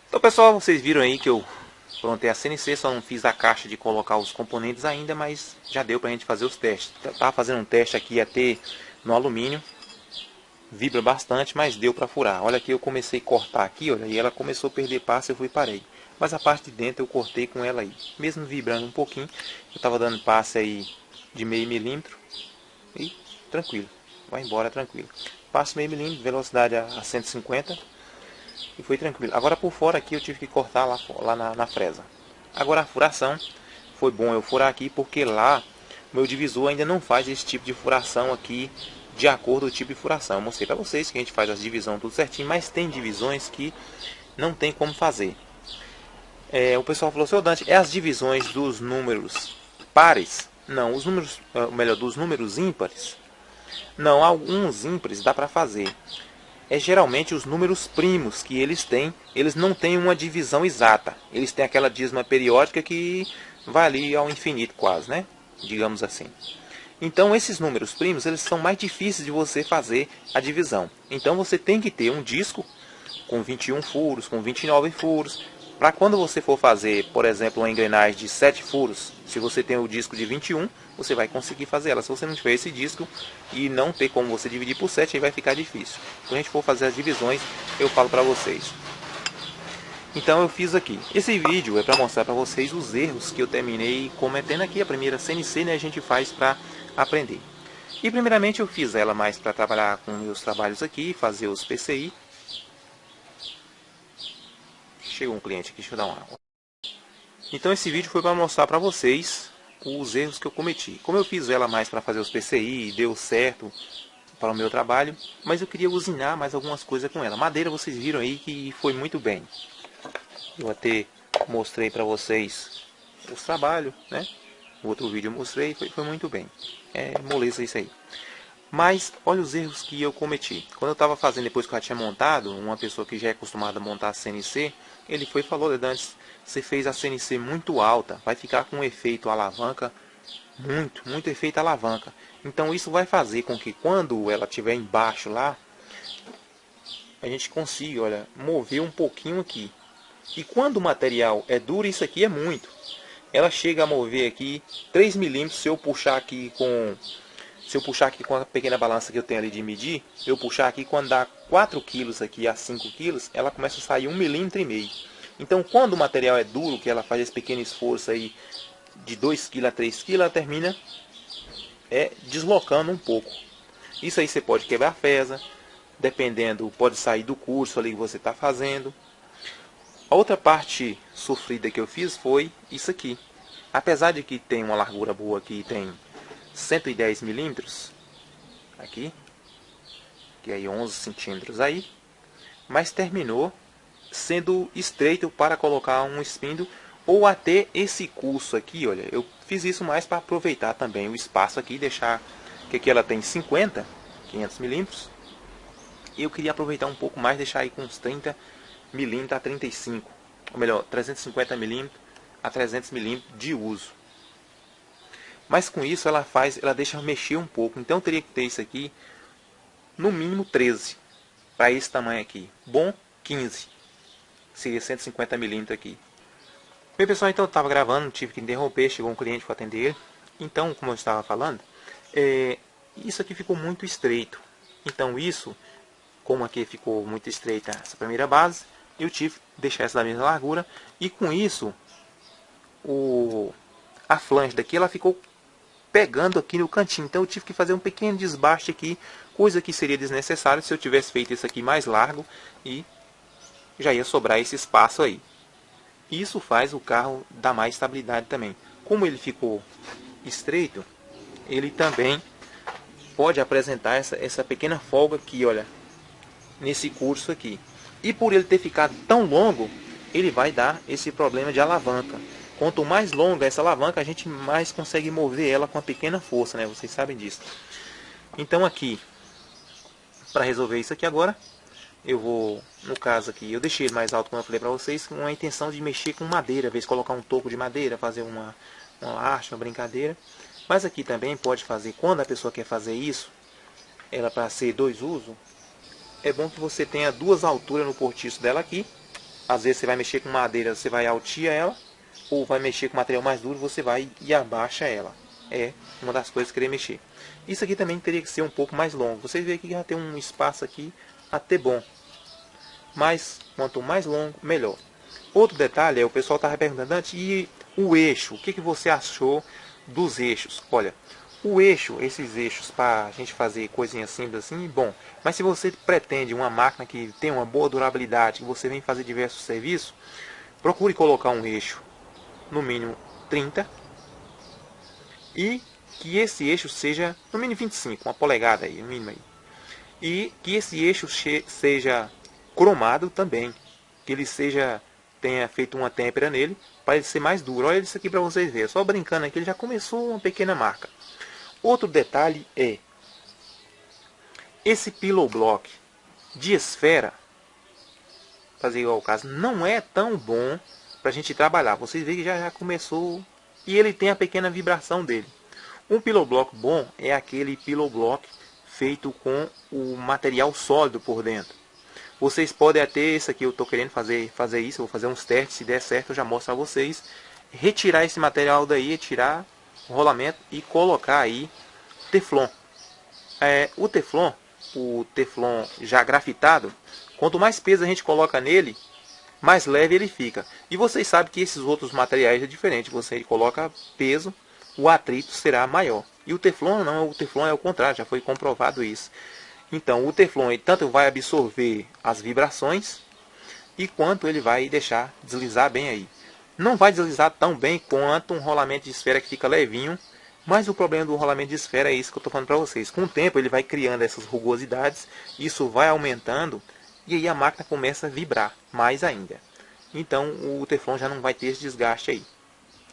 Então pessoal, vocês viram aí que eu prontei a CNC, só não fiz a caixa de colocar os componentes ainda, mas já deu pra gente fazer os testes. Tava fazendo um teste aqui até no alumínio, vibra bastante, mas deu pra furar. Olha aqui, eu comecei a cortar aqui, olha, e ela começou a perder passe, eu fui e parei. Mas a parte de dentro eu cortei com ela aí, mesmo vibrando um pouquinho, eu tava dando passe aí de meio milímetro e tranquilo, vai embora tranquilo. Passo meio milímetro, velocidade a 150 e foi tranquilo. Agora por fora aqui eu tive que cortar lá na fresa. Agora a furação, foi bom eu furar aqui porque lá meu divisor ainda não faz esse tipo de furação aqui de acordo com o tipo de furação. Eu mostrei para vocês que a gente faz as divisões tudo certinho, mas tem divisões que não tem como fazer. O pessoal falou, seu Dante, é as divisões dos números pares? Não, os números, melhor, dos números ímpares? Não, alguns ímpares dá para fazer. É geralmente os números primos que eles não têm uma divisão exata. Eles têm aquela dízima periódica que vai ali ao infinito quase, né? Digamos assim. Então esses números primos, eles são mais difíceis de você fazer a divisão. Então você tem que ter um disco com 21 furos, com 29 furos, para quando você for fazer, por exemplo, uma engrenagem de 7 furos, se você tem o disco de 21, você vai conseguir fazer ela. Se você não tiver esse disco e não ter como você dividir por 7, aí vai ficar difícil. Quando a gente for fazer as divisões, eu falo para vocês. Então eu fiz aqui. Esse vídeo é para mostrar para vocês os erros que eu terminei cometendo aqui. A primeira CNC, né, a gente faz para aprender. E primeiramente eu fiz ela mais para trabalhar com meus trabalhos aqui, fazer os PCI. Chegou um cliente aqui, deixa eu dar uma água. Então esse vídeo foi para mostrar para vocês os erros que eu cometi. Como eu fiz ela mais para fazer os PCI, deu certo para o meu trabalho, mas eu queria usinar mais algumas coisas com ela. Madeira vocês viram aí que foi muito bem. Eu até mostrei para vocês os trabalhos, né? No outro vídeo eu mostrei, foi muito bem. É moleza isso aí. Mas olha os erros que eu cometi. Quando eu estava fazendo, depois que eu já tinha montado, uma pessoa que já é acostumada a montar a CNC, ele foi e falou, Dantes, você fez a CNC muito alta, vai ficar com um efeito alavanca, muito efeito alavanca. Então isso vai fazer com que quando ela estiver embaixo lá, a gente consiga, olha, mover um pouquinho aqui. E quando o material é duro, isso aqui é muito. Ela chega a mover aqui 3 milímetros se eu puxar aqui com... Se eu puxar aqui com a pequena balança que eu tenho ali de medir, eu puxar aqui quando dá 4 quilos aqui a 5 quilos, ela começa a sair 1,5 milímetro. Então quando o material é duro, que ela faz esse pequeno esforço aí de 2 kg a 3 kg, ela termina deslocando um pouco. Isso aí você pode quebrar a fesa, dependendo, pode sair do curso ali que você está fazendo. A outra parte sofrida que eu fiz foi isso aqui. Apesar de que tem uma largura boa aqui, tem 110 milímetros aqui, que é 11 centímetros aí, mas terminou sendo estreito para colocar um espinho ou até esse curso aqui, olha, eu fiz isso mais para aproveitar também o espaço aqui, deixar que aqui ela tem 500 milímetros, e eu queria aproveitar um pouco mais, deixar aí com uns 30 milímetros a 35, ou melhor, 350 milímetros a 300 milímetros de uso. Mas com isso ela deixa mexer um pouco. Então eu teria que ter isso aqui no mínimo 13 para esse tamanho aqui. Bom, 15. Seria 150 milímetros aqui. Bem pessoal, então eu estava gravando, tive que interromper, chegou um cliente para atender ele. Então, como eu estava falando, isso aqui ficou muito estreito. Então isso, como aqui ficou muito estreita essa primeira base, eu tive que deixar essa da mesma largura. E com isso, a flange daqui ela ficou pegando aqui no cantinho, então eu tive que fazer um pequeno desbaste aqui, coisa que seria desnecessário se eu tivesse feito isso aqui mais largo e já ia sobrar esse espaço aí. Isso faz o carro dar mais estabilidade também. Como ele ficou estreito, ele também pode apresentar essa pequena folga aqui, olha, nesse curso aqui. E por ele ter ficado tão longo, ele vai dar esse problema de alavanca. Quanto mais longa essa alavanca, a gente mais consegue mover ela com uma pequena força, né? Vocês sabem disso. Então aqui, para resolver isso aqui agora, eu vou, no caso aqui, eu deixei ele mais alto, como eu falei para vocês, com a intenção de mexer com madeira, às vezes colocar um toco de madeira, fazer uma haste, uma brincadeira. Mas aqui também pode fazer, quando a pessoa quer fazer isso, ela para ser 2 usos, é bom que você tenha 2 alturas no portiço dela aqui, Às vezes você vai mexer com madeira, você vai altear ela, ou vai mexer com material mais duro, você vai e abaixa ela. É uma das coisas que querer mexer. Isso aqui também teria que ser um pouco mais longo. Vocês veem que já tem um espaço aqui até bom. Mas quanto mais longo, melhor. Outro detalhe é, o pessoal estava perguntando antes, e o eixo? O que você achou dos eixos? Olha, o eixo, esses eixos para a gente fazer coisinhas simples assim, bom. Mas se você pretende uma máquina que tem uma boa durabilidade, que você vem fazer diversos serviços, procure colocar um eixo no mínimo 30 e que esse eixo seja no mínimo 25, uma polegada aí, no mínimo aí. E que esse eixo seja cromado também, que ele tenha feito uma têmpera nele para ele ser mais duro. Olha isso aqui para vocês verem, só brincando aqui ele já começou uma pequena marca. Outro detalhe é esse pillow block de esfera, fazer igual o caso, não é tão bom para a gente trabalhar. Vocês veem que já começou e ele tem a pequena vibração dele. Um pillow block bom é aquele pillow block feito com o material sólido por dentro. Vocês podem até, esse aqui eu estou querendo fazer isso, eu vou fazer uns testes, se der certo eu já mostro a vocês. Retirar esse material daí, tirar o rolamento e colocar aí Teflon. O Teflon já grafitado, quanto mais peso a gente coloca nele, mais leve ele fica. E vocês sabem que esses outros materiais é diferente. Você coloca peso, o atrito será maior. E o Teflon não, o Teflon é o contrário, já foi comprovado isso. Então o Teflon tanto vai absorver as vibrações, e quanto ele vai deixar deslizar bem aí. Não vai deslizar tão bem quanto um rolamento de esfera que fica levinho, mas o problema do rolamento de esfera é isso que eu estou falando para vocês. Com o tempo ele vai criando essas rugosidades, isso vai aumentando, e aí a máquina começa a vibrar mais ainda. Então o Teflon já não vai ter esse desgaste aí.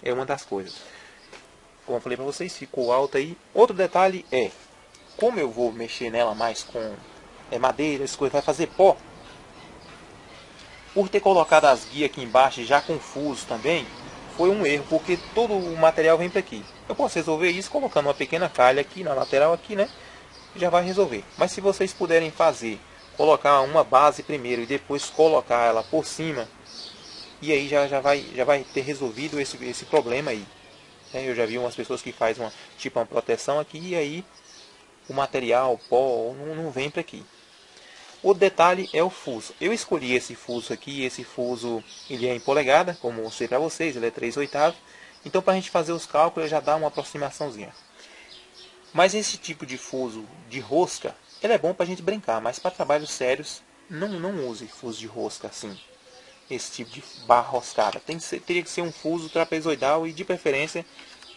É uma das coisas. Como eu falei para vocês, ficou alto aí. Outro detalhe é, como eu vou mexer nela mais com madeira, essas coisas, vai fazer pó. Por ter colocado as guias aqui embaixo já com fuso também, foi um erro, porque todo o material vem para aqui. Eu posso resolver isso colocando uma pequena calha aqui na lateral aqui, né? Já vai resolver. Mas se vocês puderem fazer, colocar uma base primeiro e depois colocar ela por cima, e aí já vai ter resolvido esse problema aí. Eu já vi umas pessoas que fazem uma proteção aqui e aí o material, o pó, não vem para aqui. O detalhe é o fuso. Eu escolhi esse fuso aqui, esse fuso ele é em polegada, como eu mostrei para vocês, ele é 3/8. Então para a gente fazer os cálculos já dá uma aproximaçãozinha. Mas esse tipo de fuso de rosca, ele é bom para a gente brincar, mas para trabalhos sérios, não use fuso de rosca assim. Esse tipo de barra roscada. Teria que ser um fuso trapezoidal e de preferência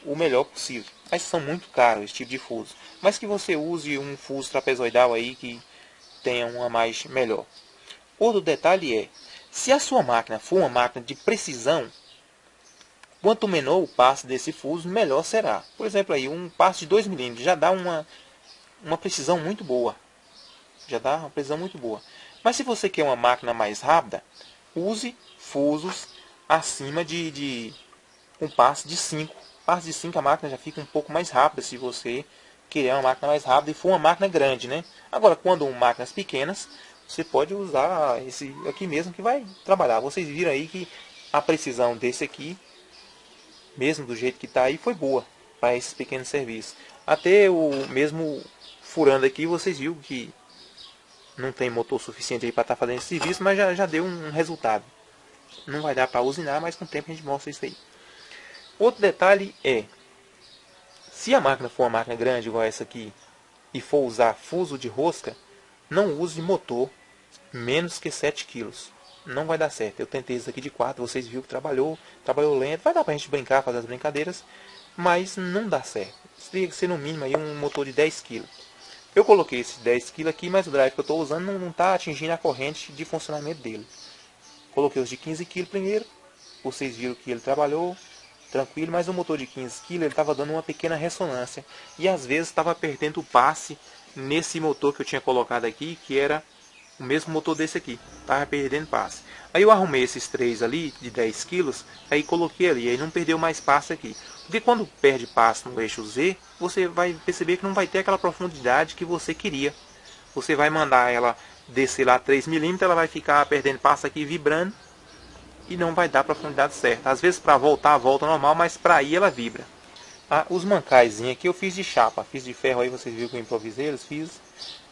o melhor possível. Mas são muito caros esse tipo de fuso. Mas que você use um fuso trapezoidal aí que tenha uma mais melhor. Outro detalhe é, se a sua máquina for uma máquina de precisão, quanto menor o passe desse fuso, melhor será. Por exemplo, aí um passe de 2 mm já dá uma precisão muito boa. Já dá uma precisão muito boa. Mas se você quer uma máquina mais rápida, use fusos acima de um passe de 5. Passe de 5 a máquina já fica um pouco mais rápida se você querer uma máquina mais rápida e for uma máquina grande, né? Agora, quando máquinas pequenas, você pode usar esse aqui mesmo que vai trabalhar. Vocês viram aí que a precisão desse aqui, mesmo do jeito que está aí, foi boa para esses pequenos serviços. Até o mesmo furando aqui, vocês viram que não tem motor suficiente aí para estar fazendo esse serviço, mas já deu um resultado. Não vai dar para usinar, mas com o tempo a gente mostra isso aí. Outro detalhe é, se a máquina for uma máquina grande igual essa aqui e for usar fuso de rosca, não use motor menos que 7 kg. Não vai dar certo. Eu tentei isso aqui de 4, vocês viram que trabalhou lento. Vai dar pra gente brincar, fazer as brincadeiras, mas não dá certo. Teria que ser no mínimo aí um motor de 10 kg. Eu coloquei esse 10 kg aqui, mas o drive que eu estou usando não está atingindo a corrente de funcionamento dele. Coloquei os de 15 kg primeiro. Vocês viram que ele trabalhou tranquilo, mas o motor de 15 kg ele estava dando uma pequena ressonância. E às vezes estava perdendo o passe nesse motor que eu tinha colocado aqui, que era o mesmo motor desse aqui. Estava perdendo passe. Aí eu arrumei esses três ali, de 10 kg, aí coloquei ali, aí não perdeu mais passe aqui. Porque quando perde passe no eixo Z, você vai perceber que não vai ter aquela profundidade que você queria. Você vai mandar ela descer lá 3 mm, ela vai ficar perdendo passe aqui, vibrando, e não vai dar a profundidade certa. Às vezes para voltar, volta normal, mas para ir ela vibra. Os mancais aqui eu fiz de chapa, fiz de ferro aí, vocês viram que eu improvisei, eles fiz.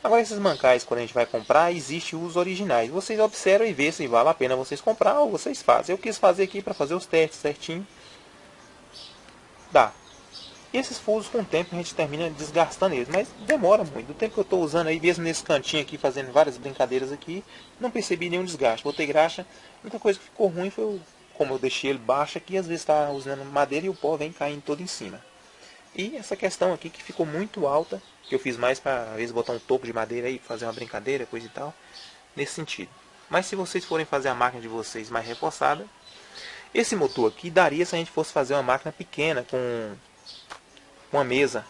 Agora esses mancais, quando a gente vai comprar, existem os originais. Vocês observam e vê se vale a pena vocês comprar ou vocês fazem. Eu quis fazer aqui para fazer os testes certinho. Dá. E esses fusos com o tempo a gente termina desgastando eles, mas demora muito. Do tempo que eu estou usando aí, mesmo nesse cantinho aqui, fazendo várias brincadeiras aqui, não percebi nenhum desgaste. Botei graxa, a única coisa que ficou ruim foi como eu deixei ele baixo aqui, às vezes está usando madeira e o pó vem caindo todo em cima. E essa questão aqui que ficou muito alta, que eu fiz mais para às vezes botar um toco de madeira aí, fazer uma brincadeira, coisa e tal, nesse sentido. Mas se vocês forem fazer a máquina de vocês mais reforçada, esse motor aqui daria se a gente fosse fazer uma máquina pequena com uma mesa,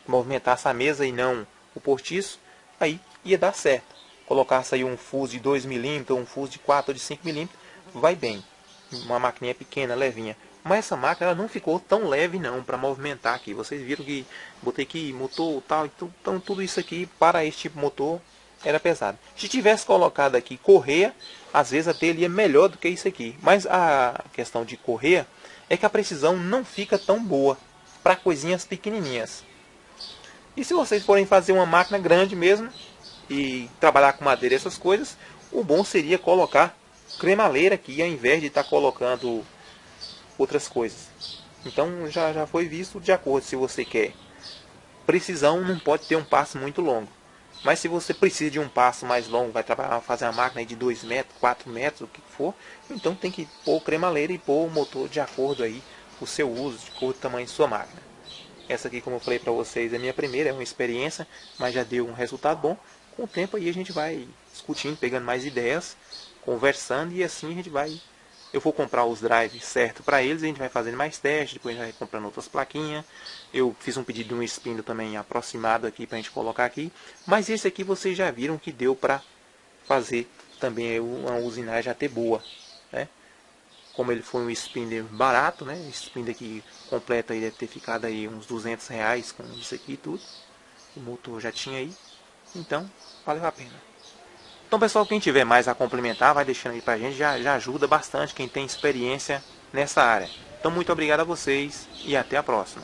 movimentasse a mesa e não o postiço, aí ia dar certo. Colocasse aí um fuso de 2 mm, um fuso de 4 ou de 5 mm, vai bem. Uma maquininha pequena, levinha. Mas essa máquina ela não ficou tão leve não para movimentar aqui. Vocês viram que botei aqui motor tal, então tudo isso aqui para esse tipo de motor era pesado. Se tivesse colocado aqui correia, às vezes até ele ia melhor do que isso aqui. Mas a questão de correia é que a precisão não fica tão boa para coisinhas pequenininhas. E se vocês forem fazer uma máquina grande mesmo e trabalhar com madeira e essas coisas, o bom seria colocar cremaleira aqui ao invés de estar colocando outras coisas. Então já foi visto de acordo se você quer. Precisão não pode ter um passo muito longo. Mas se você precisa de um passo mais longo, vai trabalhar, fazer uma máquina de 2 metros, 4 metros, o que for, então tem que pôr cremaleira e pôr o motor de acordo aí o seu uso, de acordo com o tamanho de sua máquina. Essa aqui, como eu falei para vocês, é a minha primeira, é uma experiência, mas já deu um resultado bom. Com o tempo aí a gente vai discutindo, pegando mais ideias, conversando e assim a gente vai... Eu vou comprar os drives certo para eles, a gente vai fazendo mais testes, depois a gente vai comprando outras plaquinhas. Eu fiz um pedido de um spindle também aproximado aqui para a gente colocar aqui. Mas esse aqui vocês já viram que deu para fazer também uma usinagem até boa, né? Como ele foi um spindle barato, né? Esse spindle aqui completo aí deve ter ficado aí uns R$200 com isso aqui e tudo. O motor já tinha aí, então valeu a pena. Então pessoal, quem tiver mais a complementar, vai deixando aí pra gente, já ajuda bastante quem tem experiência nessa área. Então muito obrigado a vocês e até a próxima.